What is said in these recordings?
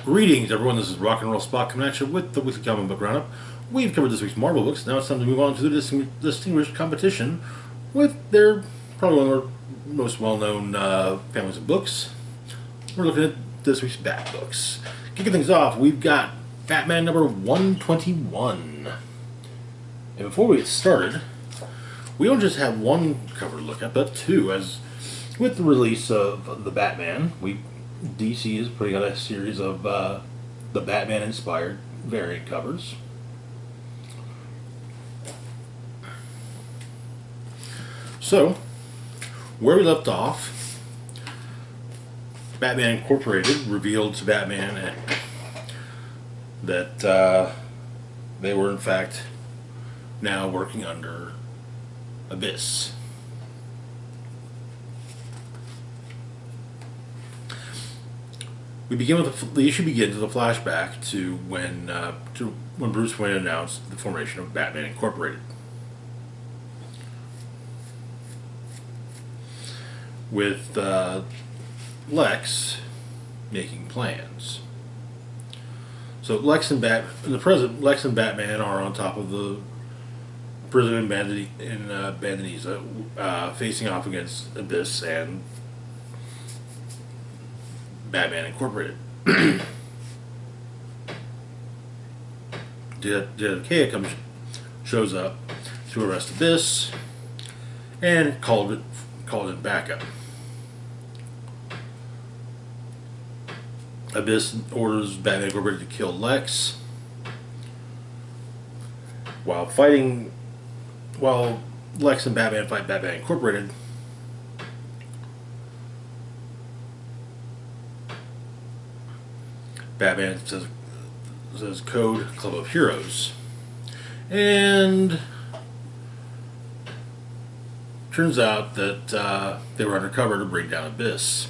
Greetings, everyone. This is Rock and Roll Spot coming at you with the weekly comic book roundup. We've covered this week's Marvel books. Now it's time to move on to the distinguished competition with their probably one of their most well-known families of books. We're looking at this week's Bat books. Kicking things off, we've got Batman number 121. And before we get started, we don't just have one cover to look at, but two. As with the release of the Batman, DC is putting out a series of the Batman-inspired variant covers. So, where we left off, Batman Incorporated revealed to Batman that they were in fact now working under Abyss. We begin with the issue begins with a flashback to when Bruce Wayne announced the formation of Batman Incorporated, with Lex making plans. So Lex and Batman are on top of the prison in Bandaniza, facing off against Abyss and Batman Incorporated. Kea shows up to arrest Abyss and called it backup. Abyss orders Batman Incorporated to kill Lex. While Lex and Batman fight Batman Incorporated, Batman says code Club of Heroes, and turns out that they were undercover to bring down Abyss.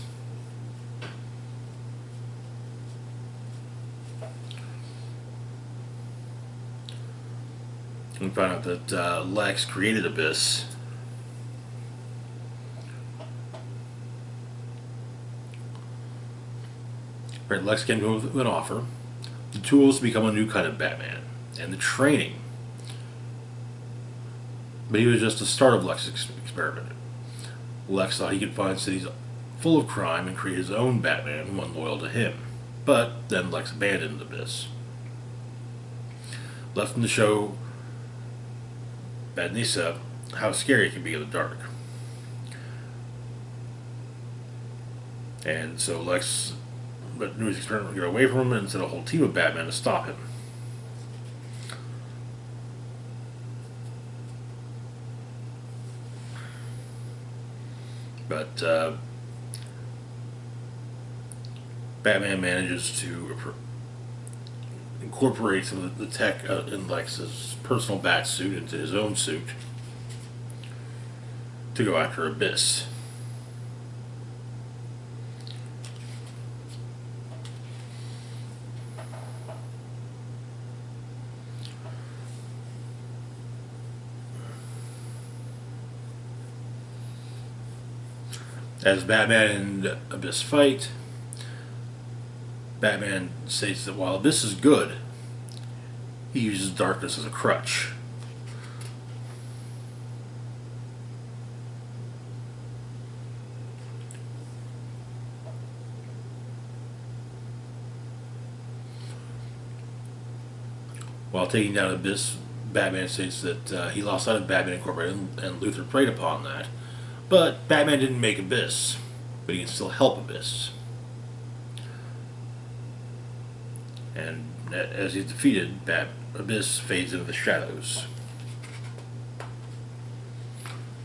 We find out that Lex created Abyss. Right, Lex came to him with an offer, the tools to become a new kind of Batman, and the training. But he was just the start of Lex's experiment. Lex thought he could find cities full of crime and create his own Batman, one loyal to him. But then Lex abandoned Abyss, left him to show Bandaniza how scary it can be in the dark. And so Lex knew his experiment would get away from him and sent a whole team of Batman to stop him. But Batman manages to incorporate some of the tech in Lex's personal bat suit into his own suit to go after Abyss. As Batman and Abyss fight, Batman states that while Abyss is good, he uses darkness as a crutch. While taking down Abyss, Batman states that he lost sight of Batman Incorporated and Luthor preyed upon that. But Batman didn't make Abyss, but he can still help Abyss. And as he's defeated, Abyss fades into the shadows.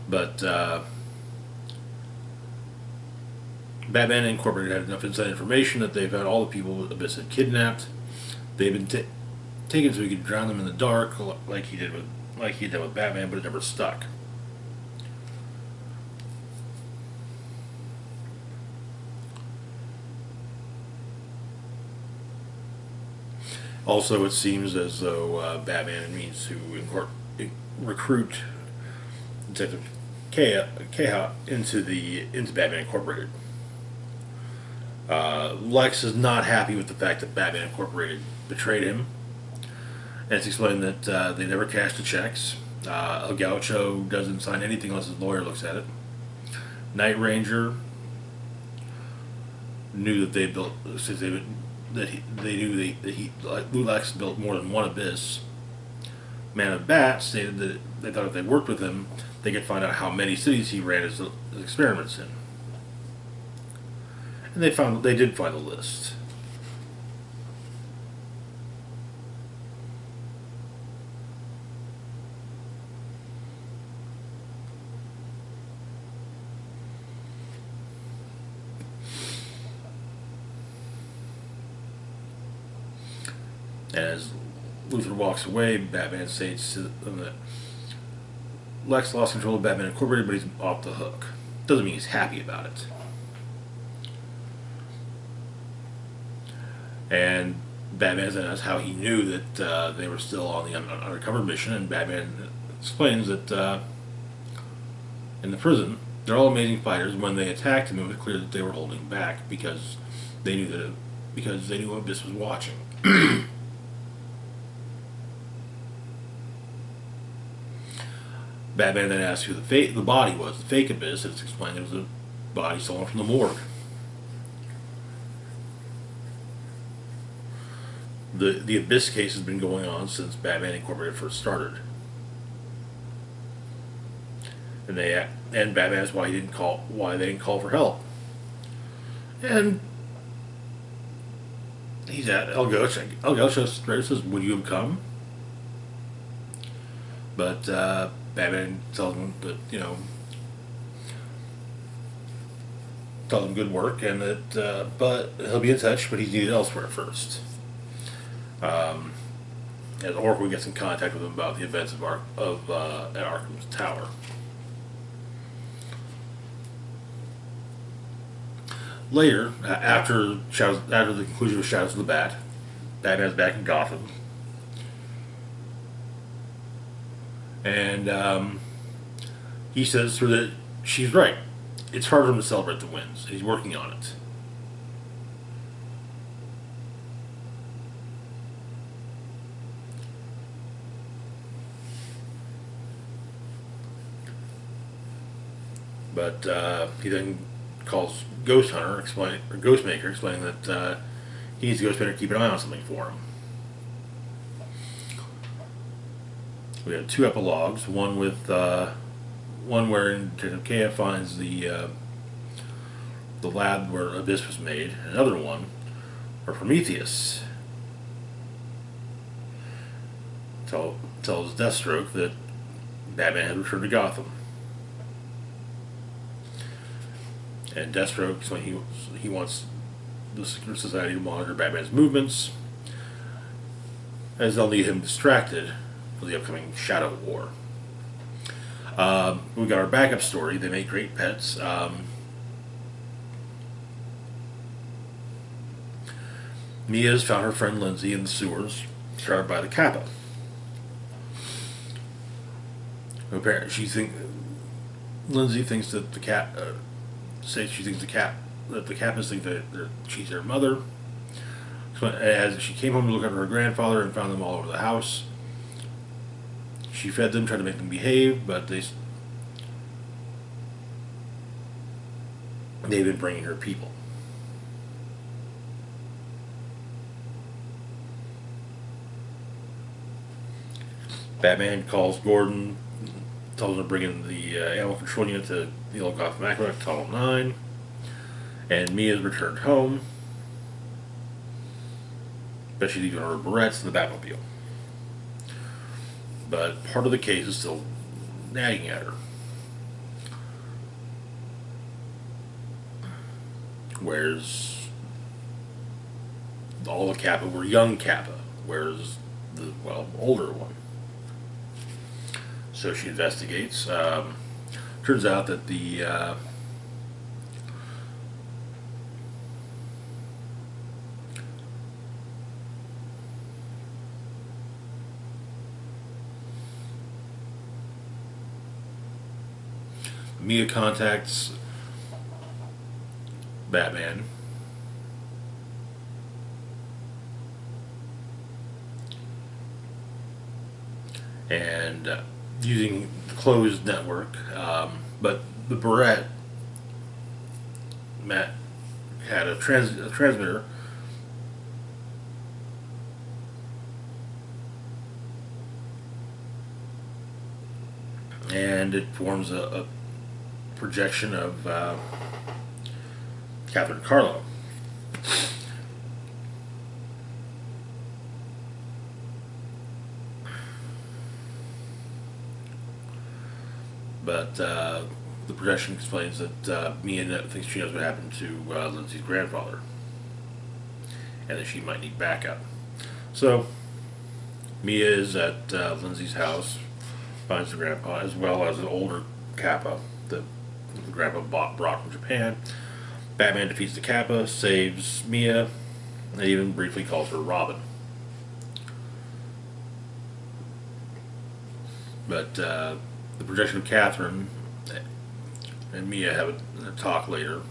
But Batman Incorporated had enough inside information that they found all the people Abyss had kidnapped. They've been taken so he could drown them in the dark, like he did with Batman, but it never stuck. Also, it seems as though Batman means to recruit Detective Kea into Batman Incorporated. Lex is not happy with the fact that Batman Incorporated betrayed him, and it's explained that they never cashed the checks. El Gaucho doesn't sign anything unless his lawyer looks at it. Night Ranger knew that they built since they knew like Lex built more than one abyss. Man of Bat stated that they thought if they worked with him, they could find out how many cities he ran his experiments in. And they did find a list. As Luthor walks away, Batman states to them that Lex lost control of Batman Incorporated, but he's off the hook. Doesn't mean he's happy about it. And Batman asks how he knew that they were still on the undercover mission, and Batman explains that in the prison, they're all amazing fighters. When they attacked him, it was clear that they were holding back because they knew Abyss was watching. Batman then asks who the body was, the fake Abyss, and it's explained it was a body stolen from the morgue. The Abyss case has been going on since Batman Incorporated first started, and Batman asked why they didn't call for help, and he's at El Gaucho. El Gaucho says, "Would you have come?" But Batman tells him that tells him good work, and that but he'll be in touch, but he's needed elsewhere first. As Oracle gets in contact with him about the events at Arkham's Tower. Later, after the conclusion of Shadows of the Bat, Batman's back in Gotham, and he says to her that she's right. It's hard for him to celebrate the wins, and he's working on it. But he then calls Ghost Ghostmaker, explaining that he needs Ghostmaker to keep an eye on something for him. We have two epilogues. One where Detective Kea finds the lab where Abyss was made, and another one where Prometheus tells Deathstroke that Batman had returned to Gotham. And Deathstroke, when he wants the Secret Society to monitor Batman's movements, as they'll need him distracted for the upcoming Shadow War. We got our backup story. They make great pets. Mia's found her friend Lindsay in the sewers, surrounded by the Kappa. Apparently, Lindsay thinks that the cat. That the Kappas think that she's their mother. So as she came home to look after her grandfather and found them all over the house, she fed them, tried to make them behave, but they've been bringing her people. Batman calls Gordon, tells him to bring in the animal control unit to the old Gotham Aqueduct, Tunnel 9, and Mia's returned home, but she's leaving her barrettes in the Batmobile. But part of the case is still nagging at her. Whereas all the Kappa were young Kappa, whereas the older one. So she investigates. Turns out that the Mia contacts Batman and using the closed network. But the Barrett, Matt, had a transmitter, and it forms a projection of Catherine Carlo. But the projection explains that Mia thinks she knows what happened to Lindsay's grandfather, and that she might need backup. So Mia is at Lindsay's house, finds the grandpa as well as an older Kappa that the grandpa brought from Japan. Batman defeats the Kappa, saves Mia, and even briefly calls her Robin. But the projection of Catherine and Mia have a talk later,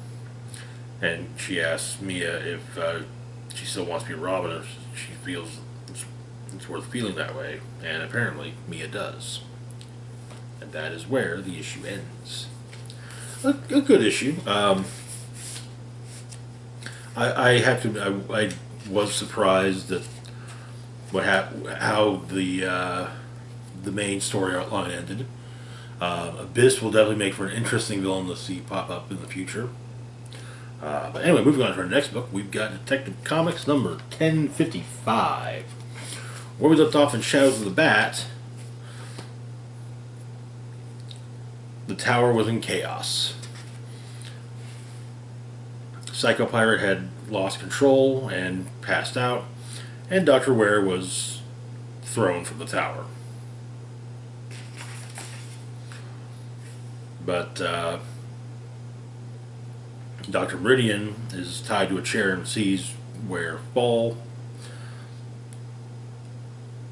and she asks Mia if she still wants to be Robin, or if she feels it's worth feeling that way, and apparently Mia does. And that is where the issue ends. A good issue. I have to. I was surprised that how the main story outline ended. Abyss will definitely make for an interesting villain to see pop up in the future. But anyway, moving on to our next book, we've got Detective Comics number 1055. Where we left off in Shadows of the Bat, the tower was in chaos. Psycho Pirate had lost control and passed out, and Dr. Ware was thrown from the tower. But Dr. Meridian is tied to a chair and sees Ware fall.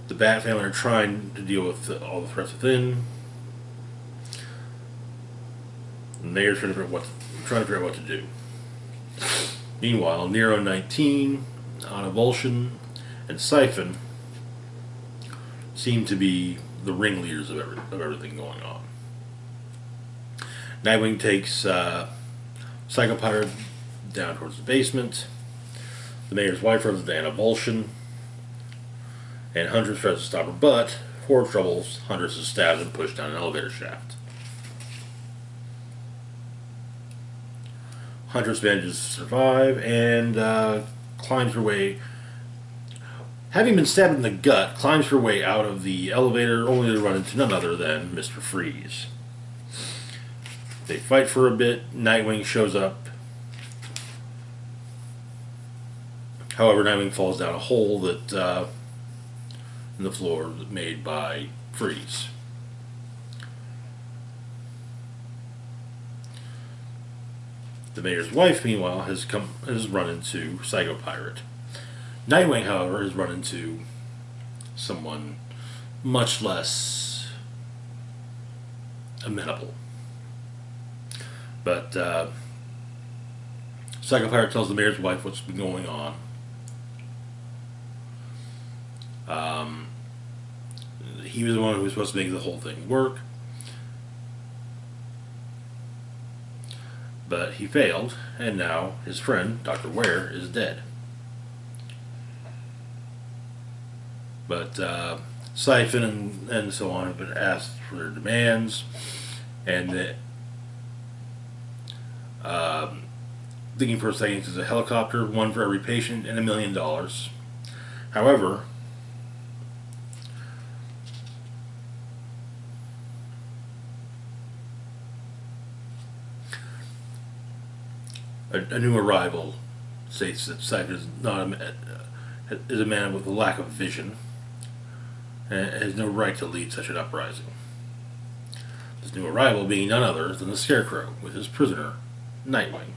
The Bat family are trying to deal with all the threats within. And they're trying to figure out what to do. Meanwhile, Nero 19, Anavulsion, and Siphon seem to be the ringleaders of everything going on. Nightwing takes Psycho Pirate down towards the basement. The mayor's wife runs into Anavulsion, and Huntress tries to stop her, but for troubles, Huntress is stabbed and pushed down an elevator shaft. Huntress manages to survive and climbs her way, having been stabbed in the gut, climbs her way out of the elevator only to run into none other than Mr. Freeze. They fight for a bit. Nightwing shows up. However, Nightwing falls down a hole that in the floor made by Freeze. The mayor's wife, meanwhile, has run into Psycho Pirate. Nightwing, however, has run into someone much less amenable. But Psycho Pirate tells the mayor's wife what's been going on. He was the one who was supposed to make the whole thing work. But he failed, and now his friend, Dr. Ware, is dead. But Siphon and so on have been asked for their demands, and thinking for a second, there's a helicopter, one for every patient, and $1 million. However, a new arrival states that Siphon is a man with a lack of vision and has no right to lead such an uprising. This new arrival being none other than the Scarecrow with his prisoner, Nightwing.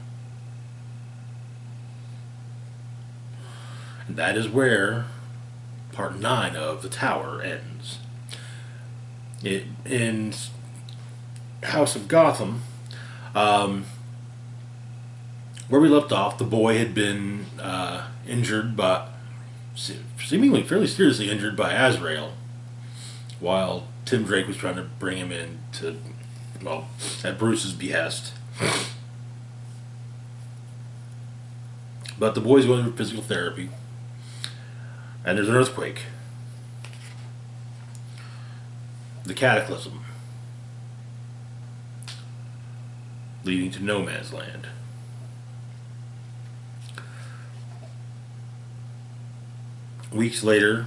And that is where part 9 of The Tower ends. In House of Gotham, where we left off, the boy had been injured, but seemingly fairly seriously injured by Azrael. while Tim Drake was trying to bring him in to, well, at Bruce's behest. But the boys go through physical therapy, and there's an earthquake. The cataclysm, leading to no man's land. Weeks later,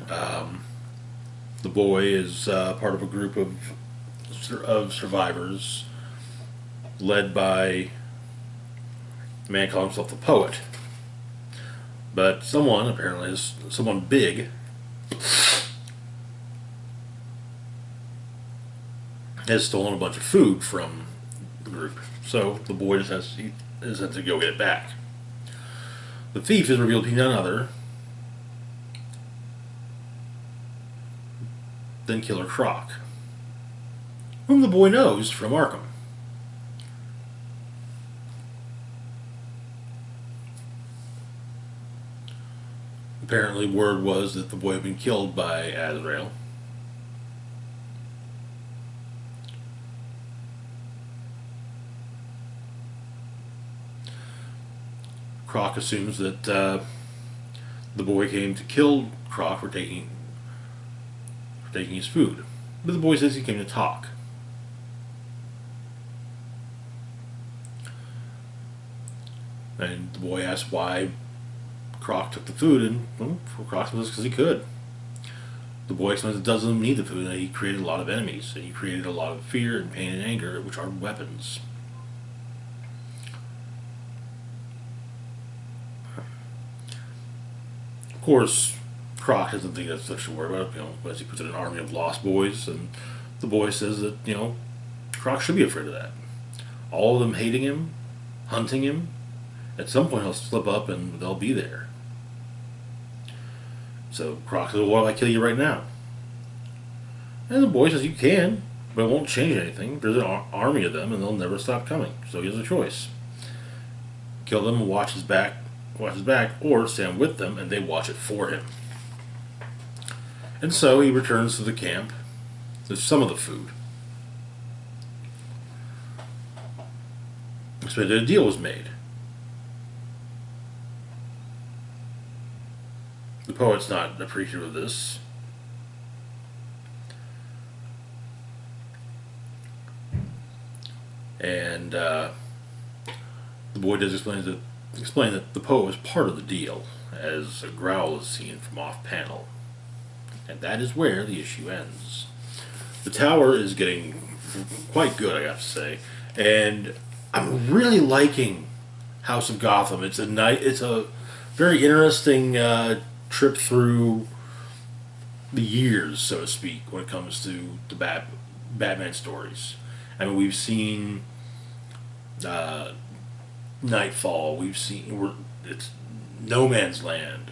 the boy is part of a group of survivors led by a man calling himself the Poet. But someone, apparently, someone big, has stolen a bunch of food from the group. So the boy just has to go get it back. The thief is revealed to be none other than Killer Croc, whom the boy knows from Arkham. Apparently, word was that the boy had been killed by Azrael. Croc assumes that the boy came to kill Croc for taking his food, but the boy says he came to talk. And the boy asks why Croc took the food, and Croc says because he could. The boy explains it doesn't need the food, and that he created a lot of enemies, and he created a lot of fear and pain and anger, which are weapons. Of course, Croc doesn't think that's such a word about it, as he puts it, an army of lost boys, and the boy says that, Croc should be afraid of that. All of them hating him, hunting him. At some point he'll slip up and they'll be there. So Croc says, well, I kill you right now. And the boy says, you can, but it won't change anything. There's an army of them and they'll never stop coming. So he has a choice. Kill them and watch his back, or stand with them and they watch it for him. And so he returns to the camp. There's some of the food. So a deal was made. The Poet's not appreciative of this. And the boy does explain that the Poet was part of the deal, as a growl is seen from off-panel. And that is where the issue ends. The tower is getting quite good, I have to say. And I'm really liking House of Gotham. It's a very interesting trip through the years, so to speak, when it comes to the Batman stories. I mean, we've seen Nightfall. It's No Man's Land.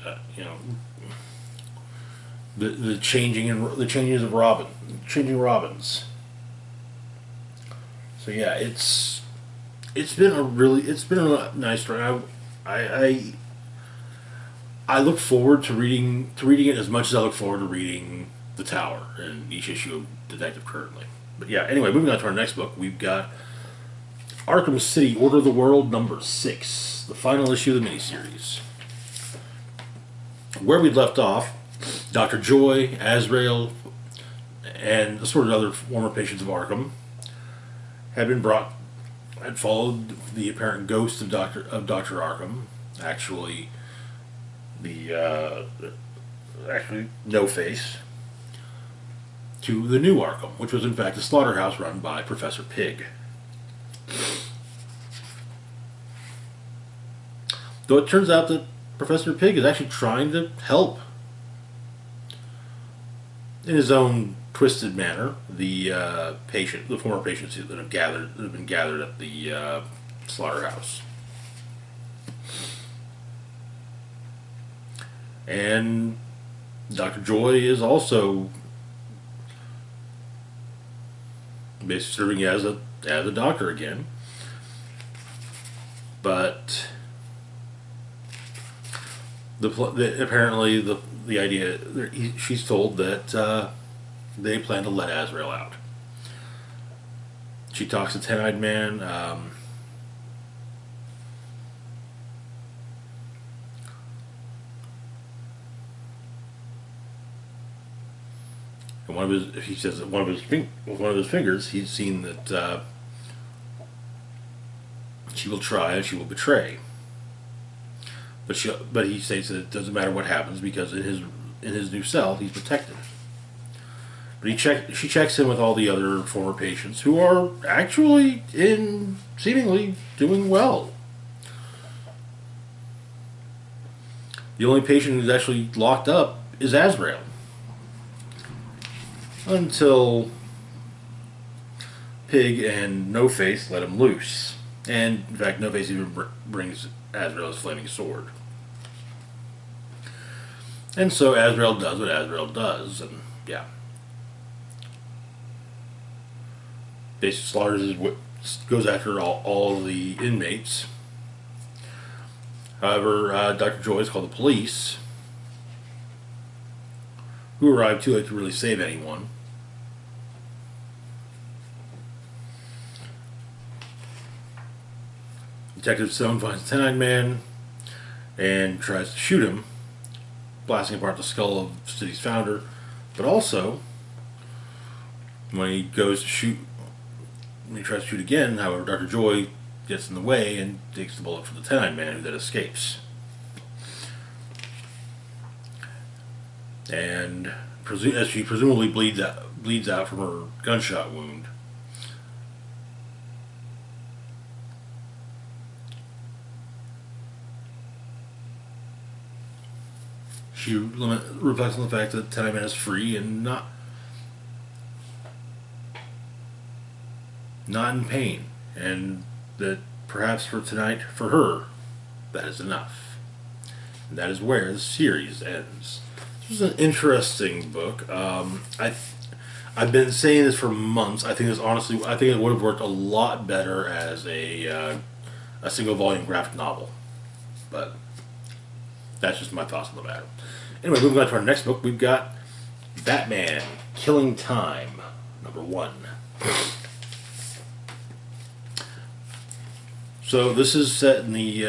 The changes of changing Robins. So yeah, it's been a nice ride. I look forward to reading it as much as I look forward to reading The Tower and each issue of Detective Currently. But yeah, anyway, moving on to our next book, we've got Arkham City: Order of the World #6, the final issue of the miniseries. Where we left off, Dr. Joy, Azrael, and the sort of other former patients of Arkham had followed the apparent ghost of Dr. Arkham, actually No Face, to the new Arkham, which was in fact a slaughterhouse run by Professor Pig. Though it turns out that Professor Pig is actually trying to help, in his own twisted manner, the former patients that have been gathered at the slaughterhouse. And Dr. Joy is also basically serving as a doctor again, but apparently the idea she's told that they plan to let Azrael out. She talks to Ten-Eyed Man. And he says that one of his fingers, he's seen that she will try and she will betray. But he states that it doesn't matter what happens because in his new cell he's protected. But she checks in with all the other former patients who are actually seemingly doing well. The only patient who's actually locked up is Azrael. Until Pig and No Face let him loose. And, in fact, No Face even brings Azrael's flaming sword. And so Azrael does what Azrael does, and yeah. Basically goes after all the inmates. However, Dr. Joyce called the police, who arrived too late to really save anyone. Detective Stone finds Ten-Eyed Man and tries to shoot him, blasting apart the skull of the city's founder. But also, when he tries to shoot again, however, Dr. Joy gets in the way and takes the bullet for the Ten-Eyed Man, who then escapes. And as she presumably bleeds out from her gunshot wound, she reflects on the fact that Ten-Eyed Man is free and not in pain, and that perhaps for tonight, for her, that is enough. And that is where the series ends. This was an interesting book. I've been saying this for months. I think it would have worked a lot better as a single volume graphic novel, but that's just my thoughts on the matter. Anyway, moving on to our next book, we've got Batman: Killing Time, #1. So this is set in the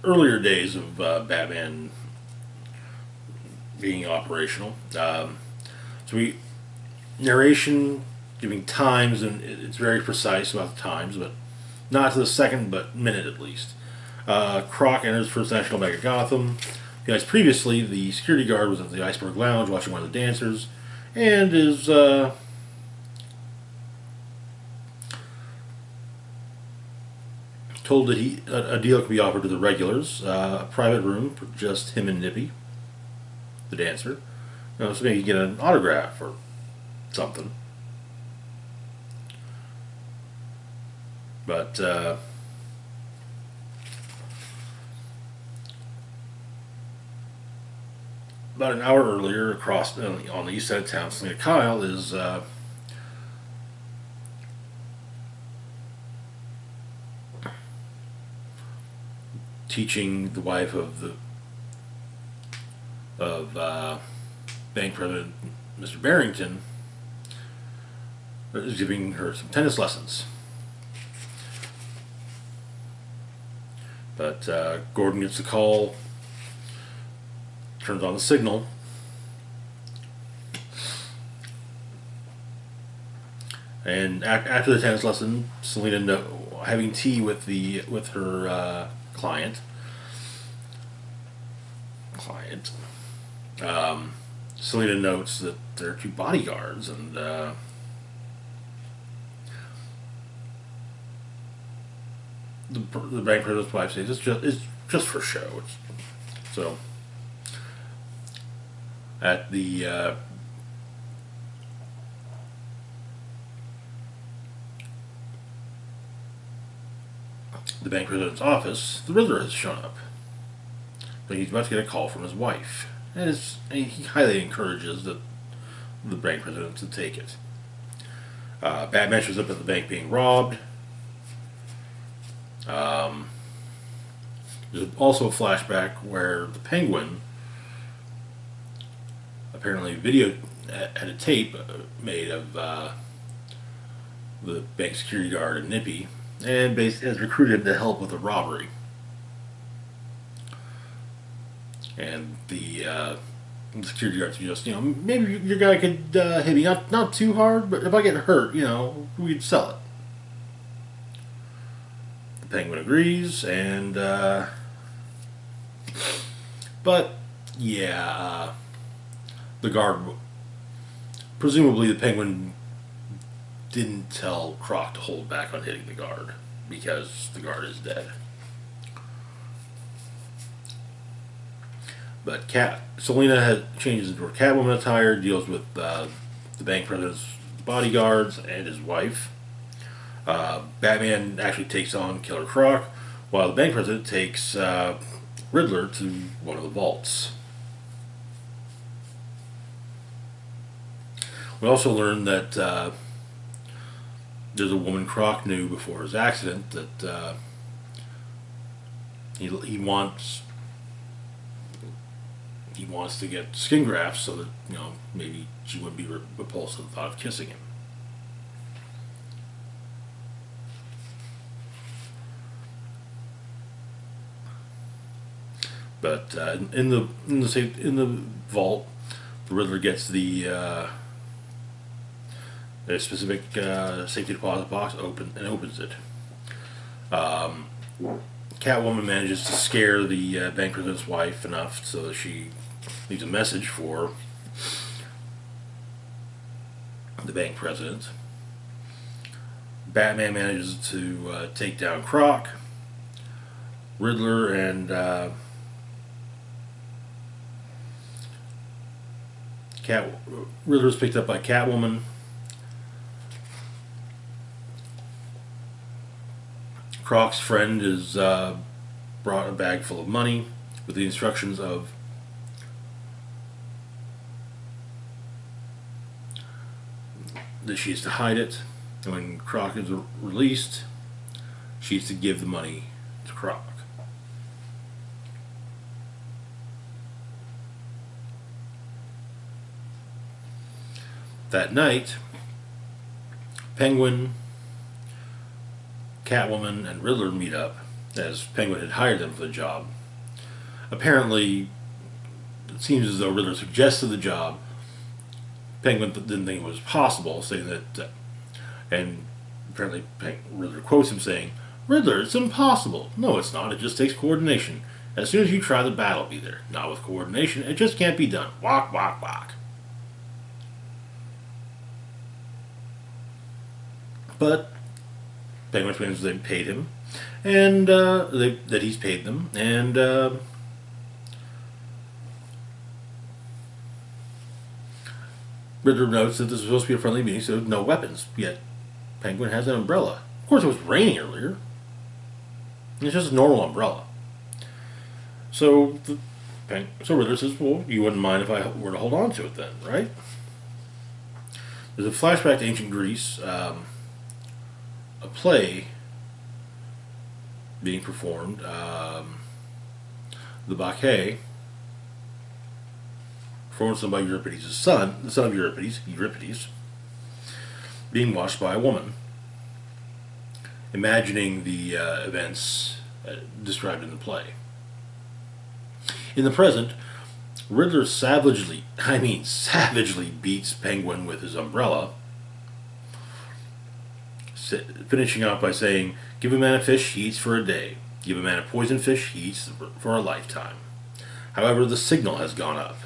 earlier days of Batman being operational. Narration giving times, and it's very precise about the times, but not to the second, but minute at least. Croc enters First National Bank of Gotham. Guys, previously the security guard was at the Iceberg Lounge watching one of the dancers, and is told that a deal can be offered to the regulars, a private room for just him and Nippy, the dancer. So maybe you get an autograph or something. But about an hour earlier, across on the east side of town, Selena Kyle is teaching the wife of bank president Mr. Barrington, is giving her some tennis lessons. But Gordon gets a call, turns on the signal, and after the tennis lesson, Selena, having tea with her client, Selena notes that there are 2 bodyguards, and the bank president's wife says it's just for show. So at the bank president's office, the Riddler has shown up, but he's about to get a call from his wife, and he highly encourages the bank president to take it. Batman shows up at the bank being robbed. There's also a flashback where the Penguin apparently had a tape made of the bank security guard and Nippy, and basically has recruited him to help with a robbery. And the security guard suggests, maybe your guy could hit me, not too hard, but if I get hurt, we'd sell it. The Penguin agrees, and but yeah, the guard, presumably the Penguin didn't tell Croc to hold back on hitting the guard because the guard is dead. But Selena changes into her Catwoman attire, deals with the bank president's bodyguards and his wife. Batman actually takes on Killer Croc, while the bank president takes Riddler to one of the vaults. We also learn that there's a woman Croc knew before his accident that he wants to get skin grafts so that maybe she wouldn't be repulsed to the thought of kissing him. But in the vault, the Riddler gets the a specific safety deposit box opens it. Catwoman manages to scare the bank president's wife enough so that she leaves a message for the bank president. Batman manages to take down Croc. Riddler and Riddler's picked up by Catwoman. Croc's friend is brought a bag full of money with the instructions of that she is to hide it, and when Croc is released, she is to give the money to Croc. That night, Penguin, Catwoman, and Riddler meet up, as Penguin had hired them for the job. Apparently, it seems as though Riddler suggested the job. Penguin didn't think it was possible, saying that, and apparently Riddler quotes him saying, "Riddler, it's impossible." "No, it's not. It just takes coordination. As soon as you try, the battle will be there. Not with coordination, it just can't be done. Walk, walk, walk." But Penguin claims they paid him, and that he's paid them, and Riddler notes that this is supposed to be a friendly meeting, so no weapons. Yet Penguin has an umbrella. Of course, it was raining earlier. It's just a normal umbrella. So Riddler says, "Well, you wouldn't mind if I were to hold on to it then, right?" There's a flashback to ancient Greece. A play being performed, the Bacchae, performed by Euripides' son, the son of Euripides, being watched by a woman, imagining the events described in the play. In the present, Riddler savagely beats Penguin with his umbrella, finishing off by saying, "Give a man a fish, he eats for a day. Give a man a poison fish, he eats for a lifetime. However, the signal has gone up."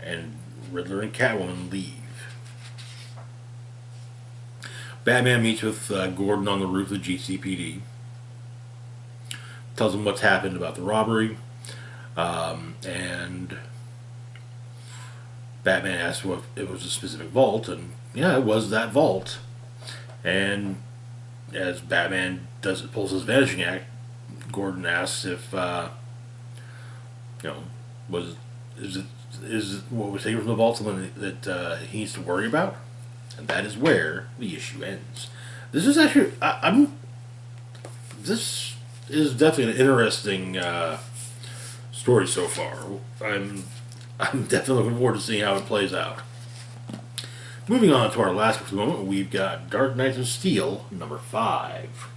And Riddler and Catwoman leave. Batman meets with Gordon on the roof of the GCPD. Tells him what's happened about the robbery. And Batman asks if it was a specific vault, and yeah, it was that vault. And as Batman pulls his vanishing act, Gordon asks if is what was taken from the vault something that he needs to worry about, and that is where the issue ends. This is actually this is definitely an interesting story so far. I'm definitely looking forward to seeing how it plays out. Moving on to our last book for the moment, we've got Dark Knights of Steel, number 5.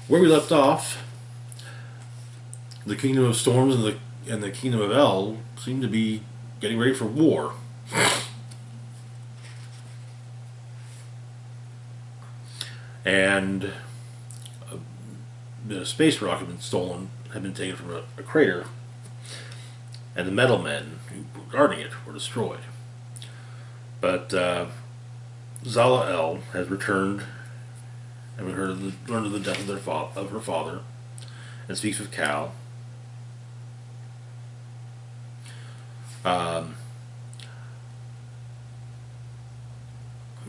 Where we left off, the Kingdom of Storms and the Kingdom of El seem to be getting ready for war. And the space rock had been taken from a crater, and the metal men who were guarding it were destroyed. But Zala El has returned, and we learned of the death of her father, and speaks with Cal.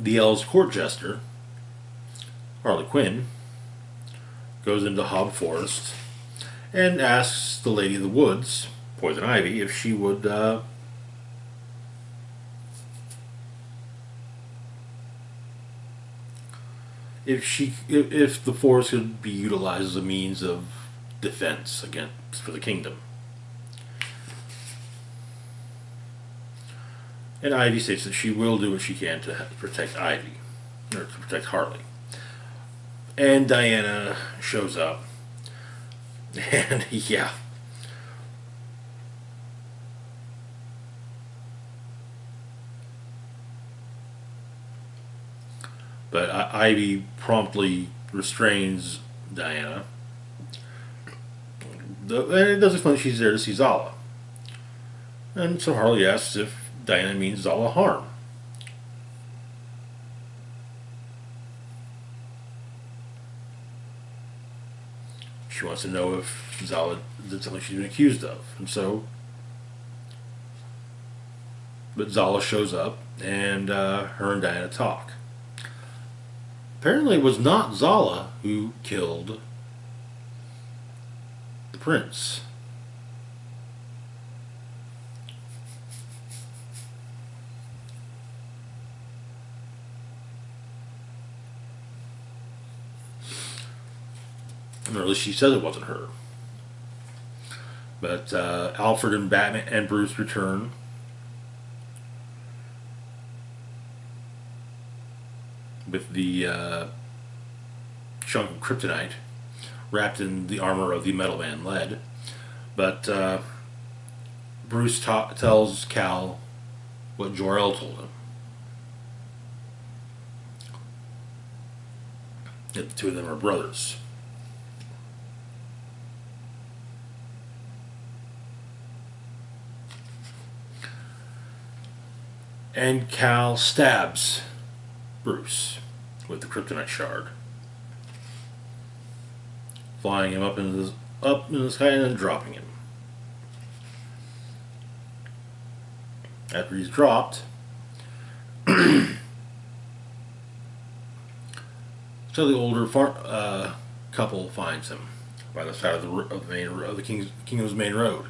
The El's court jester, Harley Quinn, goes into Hob Forest and asks the Lady of the Woods, Poison Ivy, if she would if the forest could be utilized as a means of defense for the kingdom. And Ivy states that she will do what she can to protect Ivy, or to protect Harley. And Diana shows up, and yeah. But Ivy promptly restrains Diana. And it does explain she's there to see Zala. And so Harley asks if Diana means Zala harm. She wants to know if Zala did something she's been accused of. But Zala shows up, and her and Diana talk. Apparently it was not Zala who killed the prince. Or at least she says it wasn't her. But Alfred and Batman and Bruce return. With the chunk of kryptonite wrapped in the armor of the Metal Man Lead. But Bruce tells Cal what Jor-El told him. That the two of them are brothers. And Cal stabs Bruce with the kryptonite shard, flying him up in the sky and then dropping him. After he's dropped, so the older couple finds him by the side of the kingdom's main road.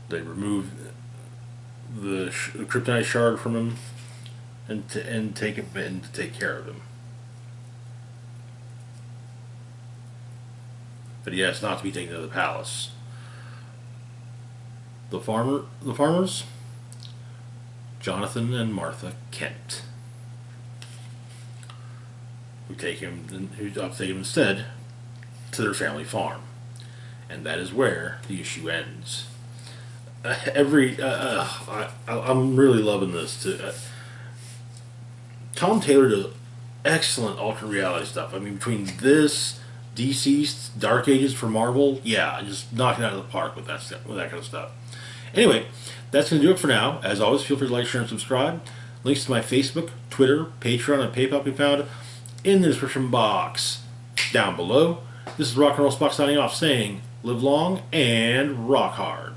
They remove the kryptonite shard from him and take him in to take care of him. But he asks not to be taken to the palace. The farmers, Jonathan and Martha Kent, who take him instead to their family farm, and that is where the issue ends. I'm really loving this too. Tom Taylor does excellent alternate reality stuff. I mean, between this, DC's Dark Ages for Marvel, yeah, just knocking it out of the park with that kind of stuff. Anyway, that's going to do it for now. As always, feel free to like, share, and subscribe. Links to my Facebook, Twitter, Patreon, and PayPal can be found in the description box down below. This is Rock and Roll Spock signing off, saying, live long and rock hard.